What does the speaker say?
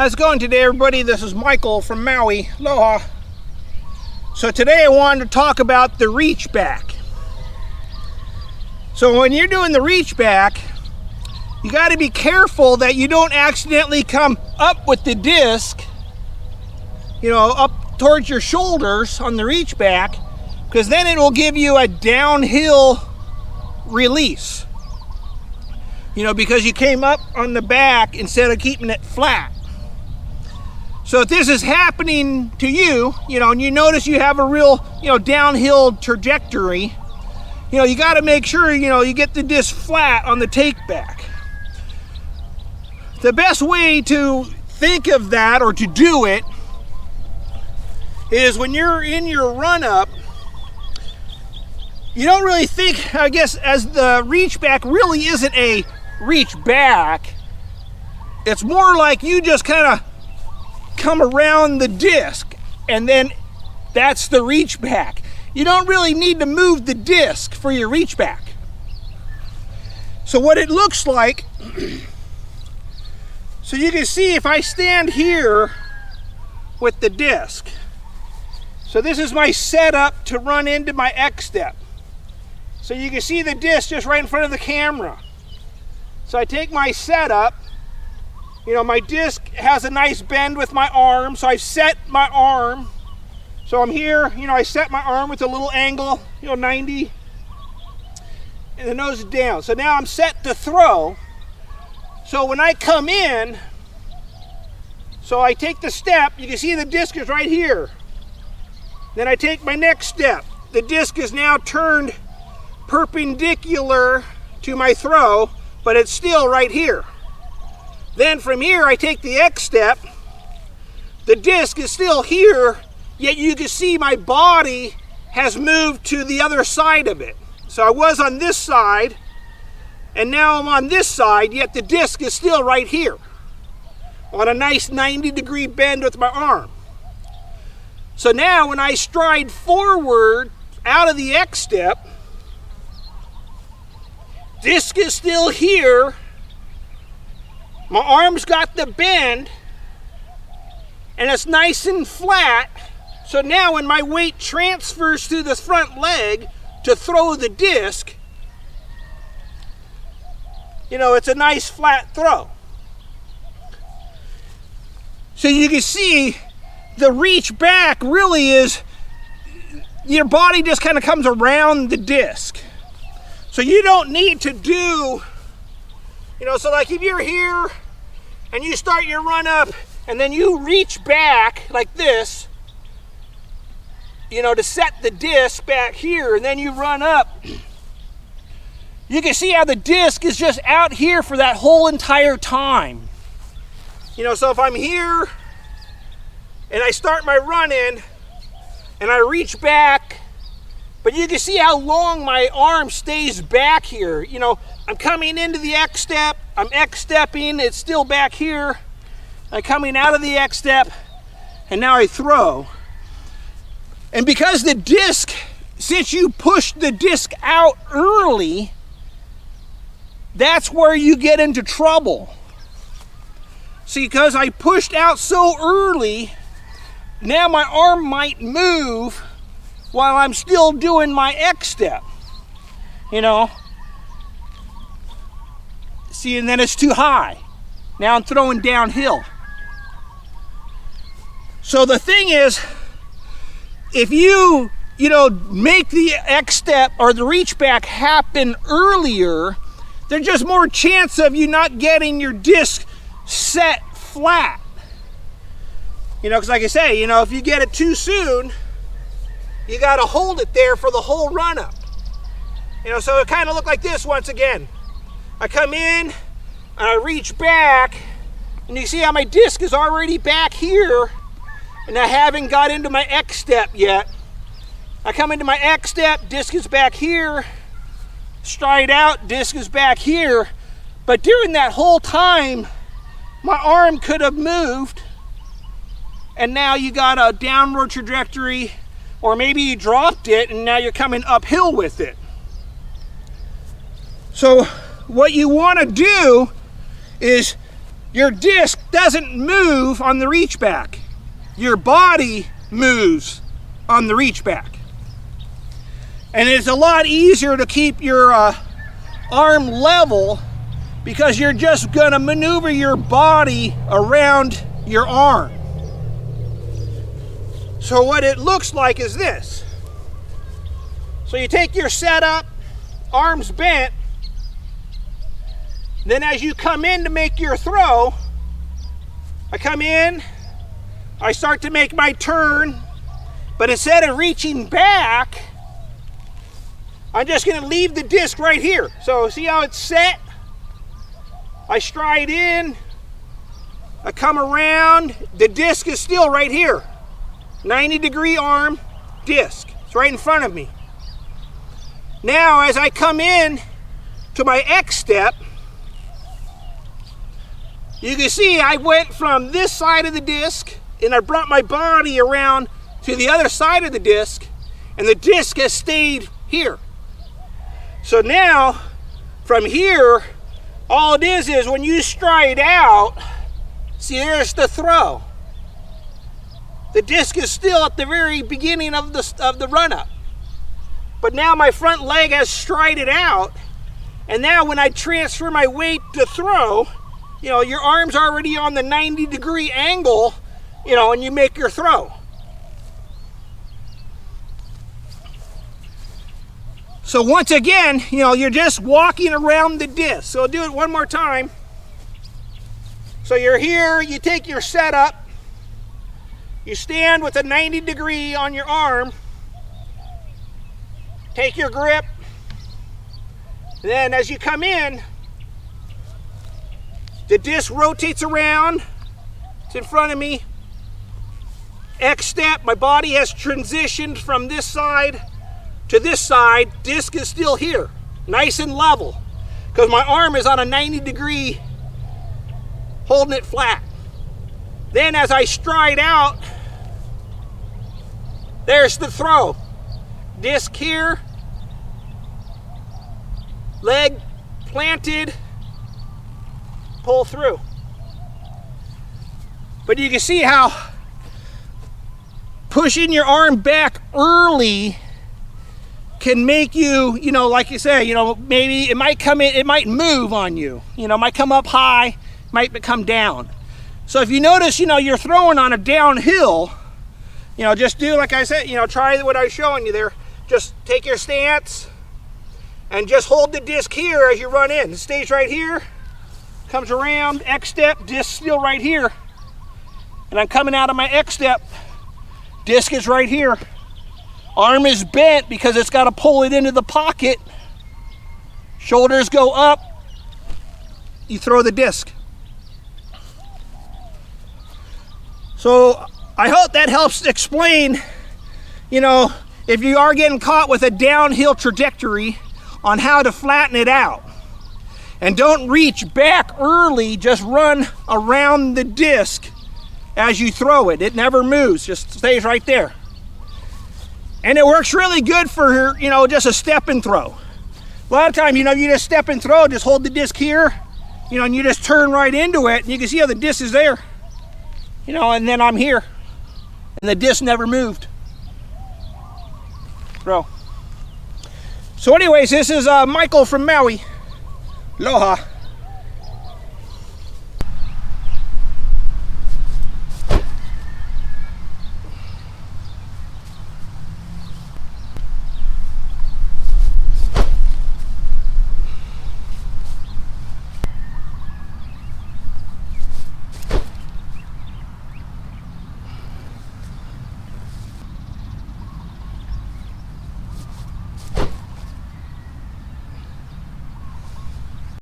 How's it going today, everybody? This is Michael from Maui. Aloha. So today I wanted to talk about the reach back. So when you're doing the reach back, you got to be careful that you don't accidentally come up with the disc, up towards your shoulders on the reach back, because then it will give you a downhill release. Because you came up on the back instead of keeping it flat. So if this is happening to you, and you notice you have a real, downhill trajectory, you got to make sure, you get the disc flat on the take back. The best way to think of that or to do it is when you're in your run up, you don't really think, I guess, as the reach back really isn't a reach back. It's more like you just kind of come around the disc, and then that's the reach back. You don't really need to move the disc for your reach back. So what it looks like, so you can see if I stand here with the disc. So this is my setup to run into my X step. So you can see the disc just right in front of the camera. So I take my setup. My disc has a nice bend with my arm, so I've set my arm. So I'm here, I set my arm with a little angle, 90, and the nose is down. So now I'm set to throw. So when I come in, so I take the step, you can see the disc is right here. Then I take my next step. The disc is now turned perpendicular to my throw, but it's still right here. Then from here, I take the X step. The disc is still here, yet you can see my body has moved to the other side of it. So I was on this side, and now I'm on this side, yet the disc is still right here on a nice 90-degree bend with my arm. So now when I stride forward out of the X step, disc is still here. My arm's got the bend, and it's nice and flat. So now when my weight transfers to the front leg to throw the disc, it's a nice flat throw. So you can see the reach back really is, your body just kind of comes around the disc. So you don't need to do, so like if you're here and you start your run up and then you reach back like this, to set the disc back here, and then you run up, you can see how the disc is just out here for that whole entire time. So if I'm here and I start my run in and I reach back, but you can see how long my arm stays back here. I'm coming into the X step, I'm X stepping, it's still back here. I'm coming out of the X step, and now I throw. And because the disc, since you pushed the disc out early, that's where you get into trouble. See, because I pushed out so early, now my arm might move while I'm still doing my X step, See, and then it's too high. Now I'm throwing downhill. So the thing is, if you, make the X step or the reach back happen earlier, there's just more chance of you not getting your disc set flat. Because like I say, if you get it too soon, you got to hold it there for the whole run up. So it kind of looked like this once again. I come in and I reach back, and you see how my disc is already back here, and I haven't got into my X step yet. I come into my X step, disc is back here, stride out, disc is back here. But during that whole time, my arm could have moved, and now you got a downward trajectory, or maybe you dropped it and now you're coming uphill with it. So what you want to do is your disc doesn't move on the reach back. Your body moves on the reach back. And it's a lot easier to keep your arm level because you're just gonna maneuver your body around your arm. So what it looks like is this. So you take your setup, arms bent, then as you come in to make your throw, I come in, I start to make my turn, but instead of reaching back, I'm just gonna leave the disc right here. So see how it's set? I stride in, I come around, the disc is still right here. 90-degree arm, disc, it's right in front of me. Now as I come in to my X step, you can see I went from this side of the disc and I brought my body around to the other side of the disc, and the disc has stayed here. So now from here, all it is when you stride out, see, there's the throw. The disc is still at the very beginning of the run-up. But now my front leg has strided out, and now when I transfer my weight to throw, you know, your arm's already on the 90-degree angle, you know, and you make your throw. So once again, you know, you're just walking around the disc. So I'll do it one more time. So you're here, you take your setup, you stand with a 90-degree on your arm, take your grip, then as you come in, the disc rotates around, it's in front of me, X step, my body has transitioned from this side to this side, disc is still here, nice and level, because my arm is on a 90-degree, holding it flat. Then as I stride out, there's the throw. Disc here, leg planted, pull through. But you can see how pushing your arm back early can make you, you know, like you say, you know, maybe it might come in, it might move on you. You know, might come up high, might come down. So if you notice, you know, you're throwing on a downhill, you know, just do like I said, you know, try what I was showing you there. Just take your stance and just hold the disc here as you run in. It stays right here, comes around, X step, disc still right here. And I'm coming out of my X step, disc is right here. Arm is bent because it's got to pull it into the pocket. Shoulders go up, you throw the disc. So I hope that helps explain, you know, if you are getting caught with a downhill trajectory, on how to flatten it out. And don't reach back early, just run around the disc as you throw it. It never moves, just stays right there. And it works really good for, you know, just a step and throw. A lot of times, you know, you just step and throw, just hold the disc here, you know, and you just turn right into it, and you can see how the disc is there. You know, and then I'm here, and the disc never moved. Throw. So anyways, this is Michael from Maui. Aloha.